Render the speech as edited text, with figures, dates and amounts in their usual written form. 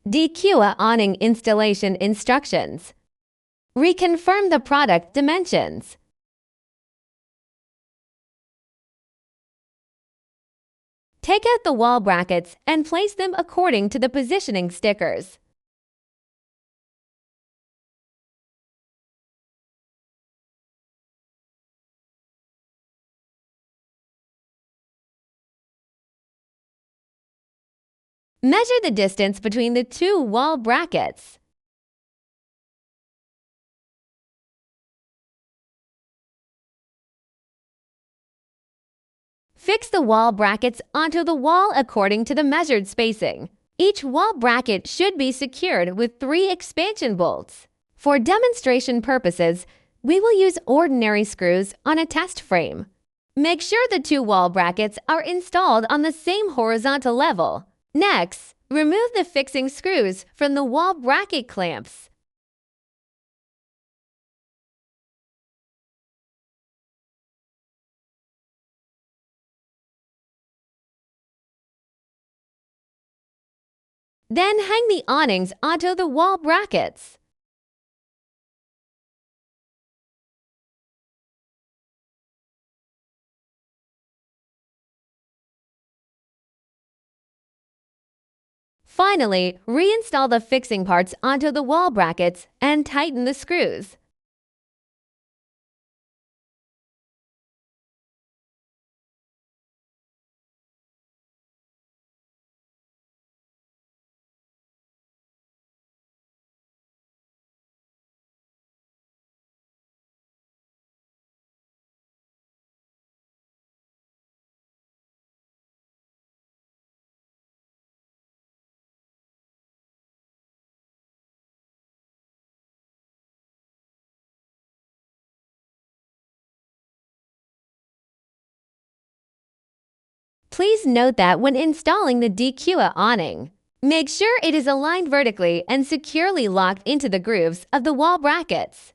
DQA awning installation instructions. Reconfirm the product dimensions. Take out the wall brackets and place them according to the positioning stickers. Measure the distance between the two wall brackets. Fix the wall brackets onto the wall according to the measured spacing. Each wall bracket should be secured with 3 expansion bolts. For demonstration purposes, we will use ordinary screws on a test frame. Make sure the 2 wall brackets are installed on the same horizontal level. Next, remove the fixing screws from the wall bracket clamps. Then hang the awnings onto the wall brackets. Finally, reinstall the fixing parts onto the wall brackets and tighten the screws. Please note that when installing the DQA awning, make sure it is aligned vertically and securely locked into the grooves of the wall brackets.